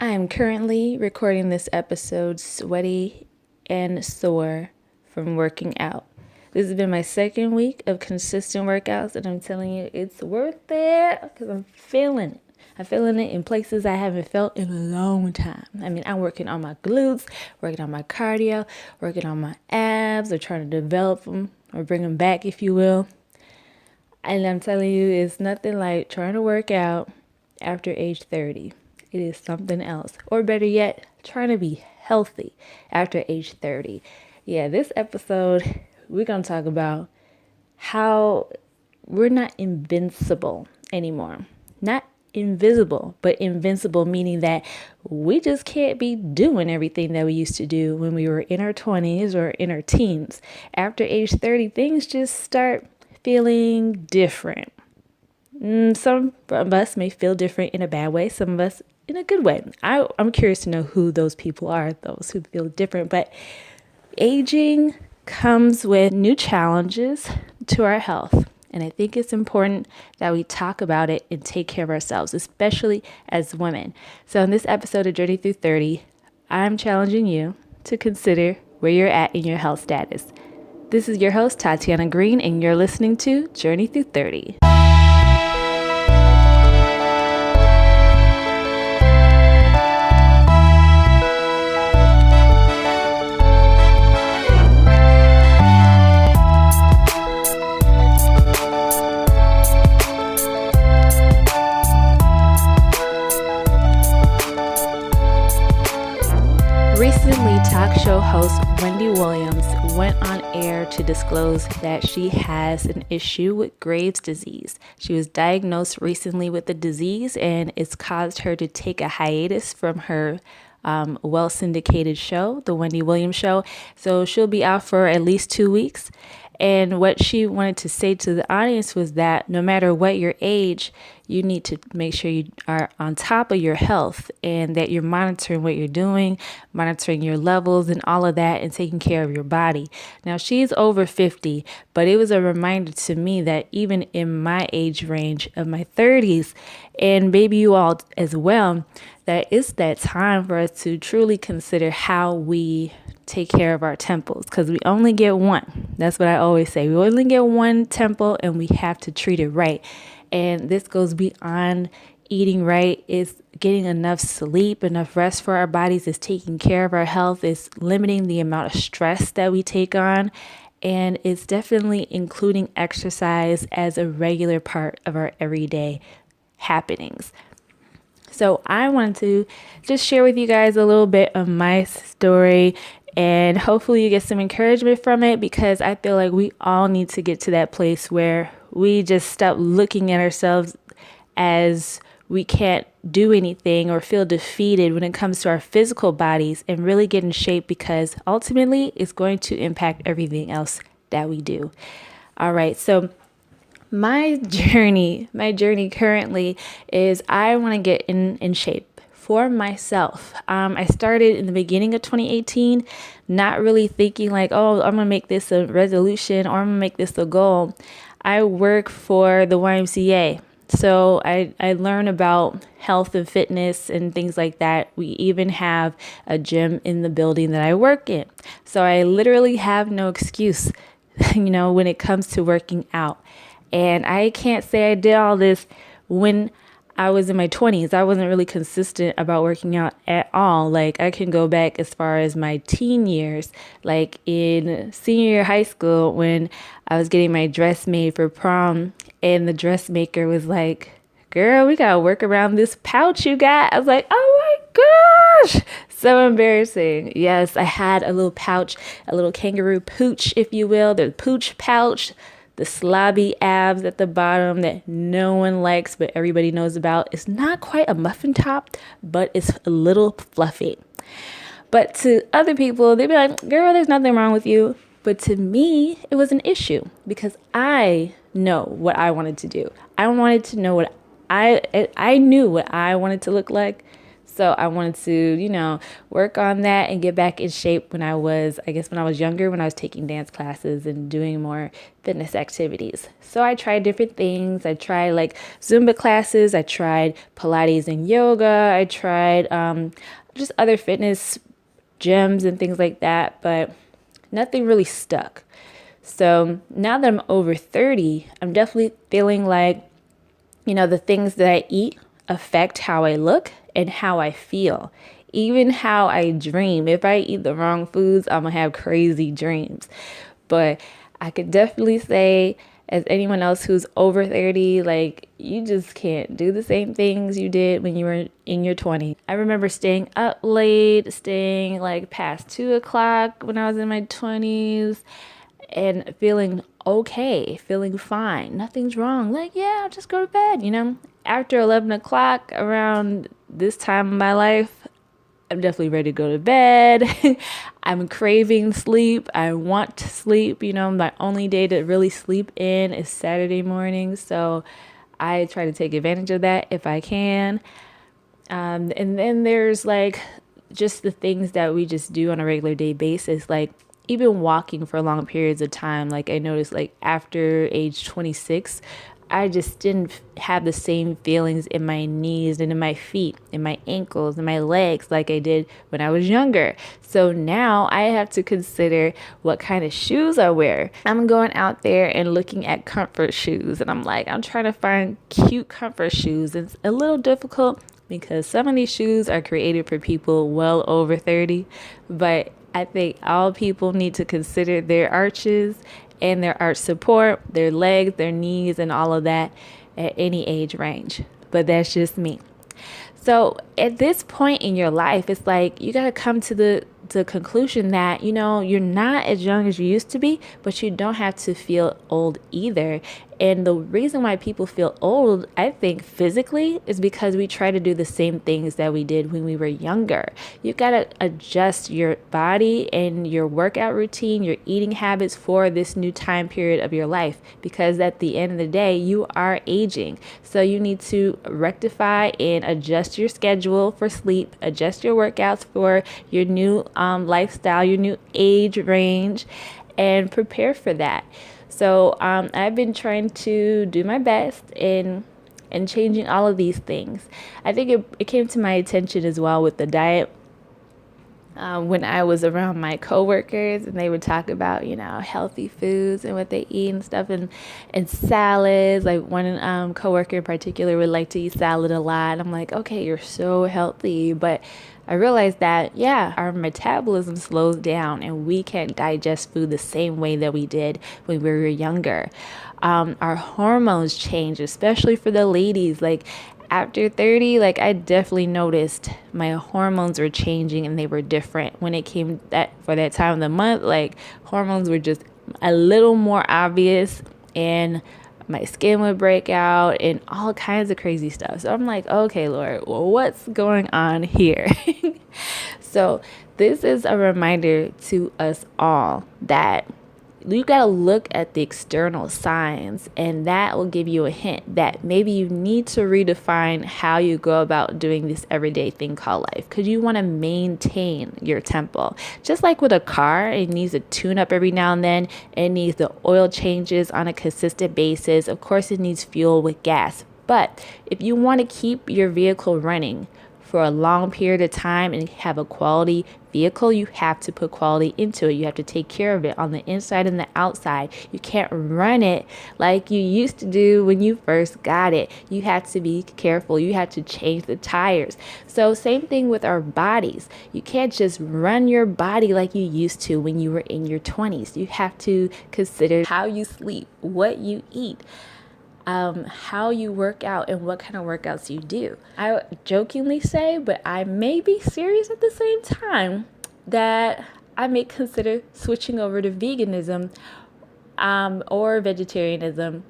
I am currently recording this episode sweaty and sore from working out. This has been my second week of consistent workouts, and I'm telling you, it's worth it because I'm feeling it. I'm feeling it in places I haven't felt in a long time. I mean, I'm working on my glutes, working on my cardio, working on my abs, or trying to develop them or bring them back, if you will. And I'm telling you, it's nothing like trying to work out after age 30. It is something else. Or better yet, trying to be healthy after age 30. Yeah, this episode, we're going to talk about how we're not invincible anymore. Not invisible, but invincible, meaning that we just can't be doing everything that we used to do when we were in our 20s or in our teens. After age 30, things just start feeling different. Some of us may feel different in a bad way, some of us in a good way. I'm curious to know who those people are, those who feel different. But aging comes with new challenges to our health. And I think it's important that we talk about it and take care of ourselves, especially as women. So in this episode of Journey Through 30, I'm challenging you to consider where you're at in your health status. This is your host, Tatianah Green, and you're listening to Journey Through 30. Recently, talk show host Wendy Williams went on air to disclose that she has an issue with Graves' disease. She was diagnosed recently with the disease, and it's caused her to take a hiatus from her well-syndicated show, The Wendy Williams Show. So she'll be out for at least 2 weeks. And what she wanted to say to the audience was that no matter what your age, you need to make sure you are on top of your health and that you're monitoring what you're doing, monitoring your levels and all of that, and taking care of your body. Now, she's over 50, but it was a reminder to me that even in my age range of my 30s, and maybe you all as well, that it's that time for us to truly consider how we take care of our temples, because we only get one. That's what I always say. We only get one temple, and we have to treat it right. And this goes beyond eating right. It's getting enough sleep, enough rest for our bodies. It's taking care of our health. It's limiting the amount of stress that we take on. And it's definitely including exercise as a regular part of our everyday happenings. So I wanted to just share with you guys a little bit of my story, and hopefully you get some encouragement from it, because I feel like we all need to get to that place where we just stop looking at ourselves as we can't do anything or feel defeated when it comes to our physical bodies, and really get in shape, because ultimately it's going to impact everything else that we do. All right, so my journey currently is I want to get in shape for myself. I started in the beginning of 2018, not really thinking like, oh, I'm going to make this a resolution or I'm going to make this a goal. I work for the YMCA. So I learn about health and fitness and things like that. We even have a gym in the building that I work in. So I literally have no excuse, when it comes to working out. And I can't say I did all this when I was in my 20s. I wasn't really consistent about working out at all. Like, I can go back as far as my teen years, like in senior year of high school, when I was getting my dress made for prom, and the dressmaker was like, girl, we gotta work around this pouch you got. I was like, oh my gosh, so embarrassing. Yes, I had a little pouch, a little kangaroo pooch, if you will, the pooch pouch, the slobby abs at the bottom that no one likes, but everybody knows about. It's not quite a muffin top, but it's a little fluffy. But to other people, they'd be like, girl, there's nothing wrong with you. But to me, it was an issue, because I know what I wanted to do. I wanted to know what I knew what I wanted to look like. So I wanted to, work on that and get back in shape when I was younger, when I was taking dance classes and doing more fitness activities. So I tried different things. I tried like Zumba classes. I tried Pilates and yoga. I tried just other fitness gyms and things like that, but nothing really stuck. So now that I'm over 30, I'm definitely feeling like, the things that I eat affect how I look and how I feel. Even how I dream. If I eat the wrong foods, I'm going to have crazy dreams. But I could definitely say, as anyone else who's over 30, like, you just can't do the same things you did when you were in your 20s. I remember staying up late, staying like past 2 o'clock when I was in my 20s and feeling okay, feeling fine. Nothing's wrong. Like, yeah, I'll just go to bed. After 11 o'clock around this time of my life, I'm definitely ready to go to bed. I'm craving sleep. I want to sleep. My only day to really sleep in is Saturday morning. So I try to take advantage of that if I can. And then there's like just the things that we just do on a regular day basis, like even walking for long periods of time. Like I noticed like after age 26, I just didn't have the same feelings in my knees and in my feet, in my ankles and my legs like I did when I was younger. So now I have to consider what kind of shoes I wear. I'm going out there and looking at comfort shoes, and I'm trying to find cute comfort shoes. It's a little difficult because some of these shoes are created for people well over 30, but I think all people need to consider their arches and their arch support, their legs, their knees, and all of that at any age range. But that's just me. So at this point in your life, it's like you got to come to the conclusion that, you're not as young as you used to be, but you don't have to feel old either. And the reason why people feel old, I think physically, is because we try to do the same things that we did when we were younger. You got to adjust your body and your workout routine, your eating habits for this new time period of your life, because at the end of the day, you are aging. So you need to rectify and adjust your schedule for sleep, adjust your workouts for your new lifestyle, your new age range, and prepare for that. So I've been trying to do my best in changing all of these things. I think it came to my attention as well with the diet when I was around my coworkers, and they would talk about, healthy foods and what they eat and stuff, and salads. Like one coworker in particular would like to eat salad a lot. I'm like, okay, you're so healthy. But I realized that, yeah, our metabolism slows down and we can't digest food the same way that we did when we were younger. Our hormones change, especially for the ladies. Like after 30, like I definitely noticed my hormones were changing and they were different when it came for that time of the month. Like hormones were just a little more obvious, and my skin would break out and all kinds of crazy stuff. So I'm like, okay, Lord, well, what's going on here? So this is a reminder to us all that you got to look at the external signs, and that will give you a hint that maybe you need to redefine how you go about doing this everyday thing called life, because you want to maintain your tempo. Just like with a car, it needs a tune up every now and then. It needs the oil changes on a consistent basis. Of course, it needs fuel with gas. But if you want to keep your vehicle running for a long period of time and have a quality vehicle, you have to put quality into it. You have to take care of it on the inside and the outside. You can't run it like you used to do when you first got it. You have to be careful. You have to change the tires. So same thing with our bodies. You can't just run your body like you used to when you were in your 20s. You have to consider how you sleep, what you eat, how you work out, and what kind of workouts you do. I jokingly say, but I may be serious at the same time, that I may consider switching over to veganism or vegetarianism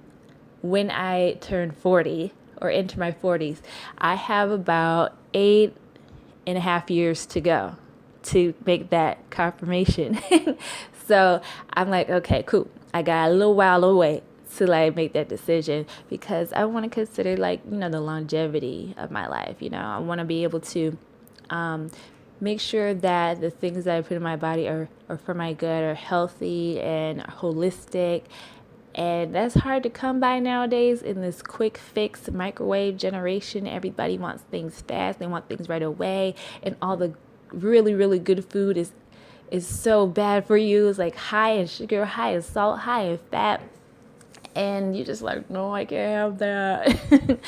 when I turn 40 or enter my 40s. I have about 8.5 years to go to make that confirmation. So I'm like, okay, cool. I got a little while away to like make that decision, because I want to consider the longevity of my life. I want to be able to Make sure that the things that I put in my body are for my good, are healthy and holistic. And that's hard to come by nowadays in this quick fix microwave generation. Everybody wants things fast. They want things right away. And all the really, really good food is so bad for you. It's like high in sugar, high in salt, high in fat. And you just like, no, I can't have that.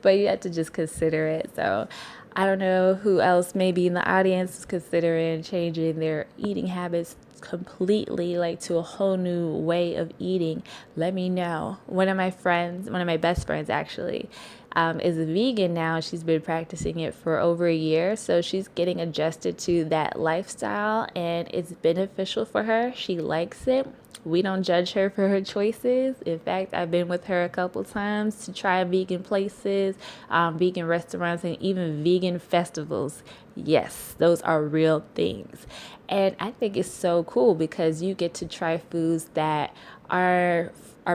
But you have to just consider it. So I don't know who else maybe in the audience is considering changing their eating habits completely, like to a whole new way of eating. Let me know. One of my best friends actually, is a vegan now. She's been practicing it for over a year. So she's getting adjusted to that lifestyle and it's beneficial for her. She likes it. We don't judge her for her choices. In fact, I've been with her a couple times to try vegan places, vegan restaurants, and even vegan festivals. Yes, those are real things. And I think it's so cool because you get to try foods that are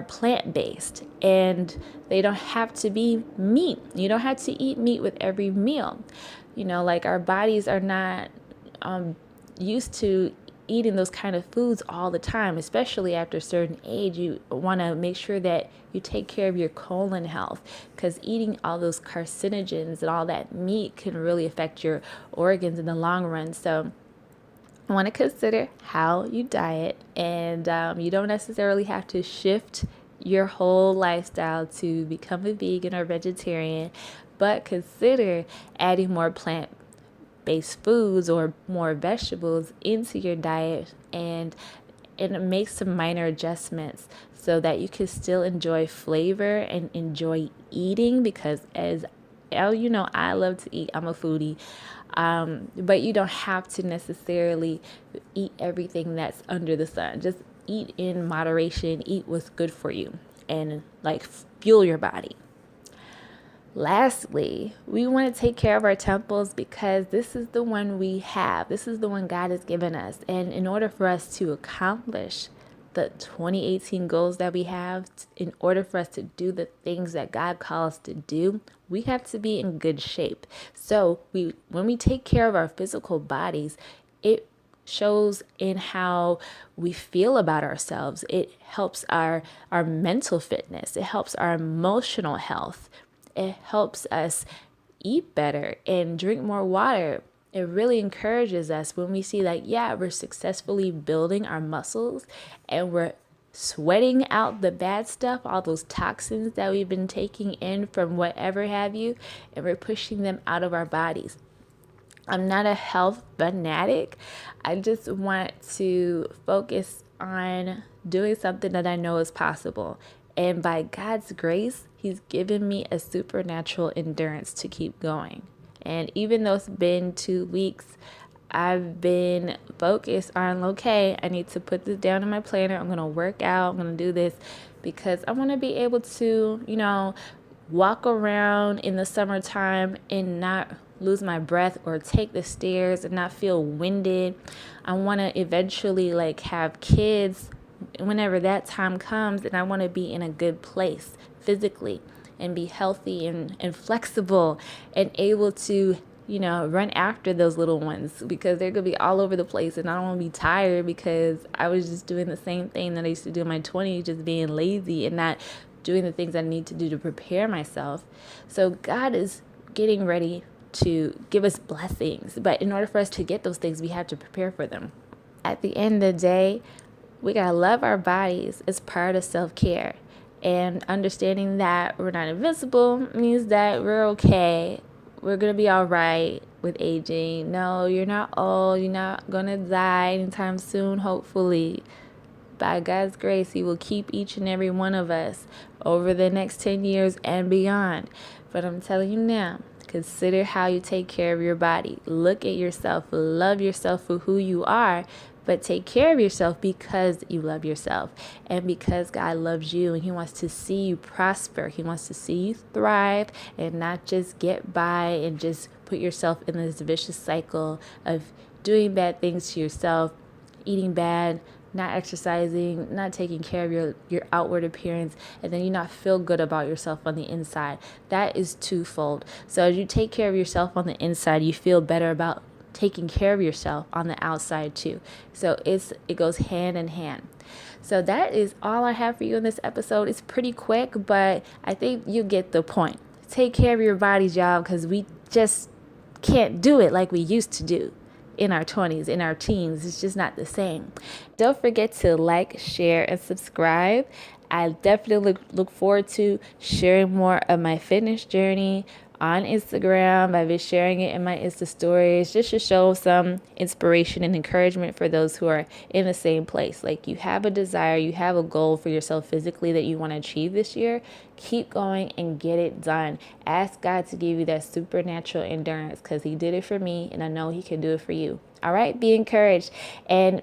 plant-based and they don't have to be meat. You don't have to eat meat with every meal. Like our bodies are not used to eating those kind of foods all the time, especially after a certain age. You want to make sure that you take care of your colon health because eating all those carcinogens and all that meat can really affect your organs in the long run. So I want to consider how you diet, and you don't necessarily have to shift your whole lifestyle to become a vegan or vegetarian, but consider adding more plant-based foods or more vegetables into your diet and make some minor adjustments so that you can still enjoy flavor and enjoy eating because as I love to eat. I'm a foodie. But you don't have to necessarily eat everything that's under the sun. Just eat in moderation, eat what's good for you, and like fuel your body. Lastly, we want to take care of our temples because this is the one we have. This is the one God has given us. And in order for us to accomplish the 2018 goals that we have, in order for us to do the things that God calls us to do, we have to be in good shape. So when we take care of our physical bodies, it shows in how we feel about ourselves. It helps our mental fitness. It helps our emotional health. It helps us eat better and drink more water. It really encourages us when we see we're successfully building our muscles and we're sweating out the bad stuff, all those toxins that we've been taking in from whatever have you, and we're pushing them out of our bodies. I'm not a health fanatic. I just want to focus on doing something that I know is possible. And by God's grace, He's given me a supernatural endurance to keep going. And even though it's been 2 weeks, I've been focused on, okay, I need to put this down in my planner. I'm going to work out. I'm going to do this because I want to be able to, walk around in the summertime and not lose my breath or take the stairs and not feel winded. I want to eventually have kids whenever that time comes, and I want to be in a good place physically and be healthy and flexible and able to run after those little ones because they're going to be all over the place, and I don't want to be tired because I was just doing the same thing that I used to do in my 20s, just being lazy and not doing the things I need to do to prepare myself. So God is getting ready to give us blessings, but in order for us to get those things, we have to prepare for them. At the end of the day, we got to love our bodies as part of self-care, and understanding that we're not invincible means that we're okay. We're going to be all right with aging. No, you're not old. You're not going to die anytime soon, hopefully. By God's grace, He will keep each and every one of us over the next 10 years and beyond. But I'm telling you now, consider how you take care of your body. Look at yourself. Love yourself for who you are. But take care of yourself because you love yourself and because God loves you and He wants to see you prosper. He wants to see you thrive and not just get by and just put yourself in this vicious cycle of doing bad things to yourself, eating bad, not exercising, not taking care of your outward appearance, and then you not feel good about yourself on the inside. That is twofold. So as you take care of yourself on the inside, you feel better about taking care of yourself on the outside too. So it goes hand in hand. So that is all I have for you in this episode. It's pretty quick, but I think you get the point. Take care of your bodies, y'all, because we just can't do it like we used to do in our 20s, in our teens. It's just not the same. Don't forget to like, share, and subscribe. I definitely look forward to sharing more of my fitness journey on Instagram. I've been sharing it in my Insta stories just to show some inspiration and encouragement for those who are in the same place. Like, you have a desire, you have a goal for yourself physically that you want to achieve this year. Keep going and get it done. Ask God to give you that supernatural endurance, because He did it for me and I know He can do it for you. All right, be encouraged and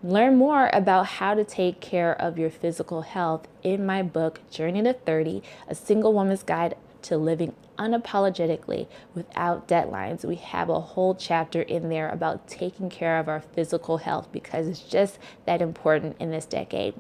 learn more about how to take care of your physical health in my book, Journey to 30, A Single Woman's Guide to Living Unapologetically Without Deadlines. We have a whole chapter in there about taking care of our physical health, because it's just that important in this decade.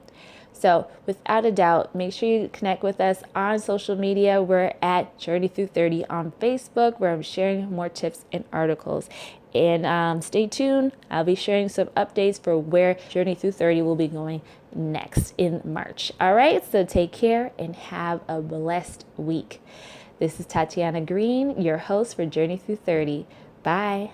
So without a doubt, make sure you connect with us on social media. We're at Journey Through 30 on Facebook, where I'm sharing more tips and articles. And stay tuned. I'll be sharing some updates for where Journey Through 30 will be going next in March. All right, so take care and have a blessed week. This is Tatianah Green, your host for Journey Through 30. Bye.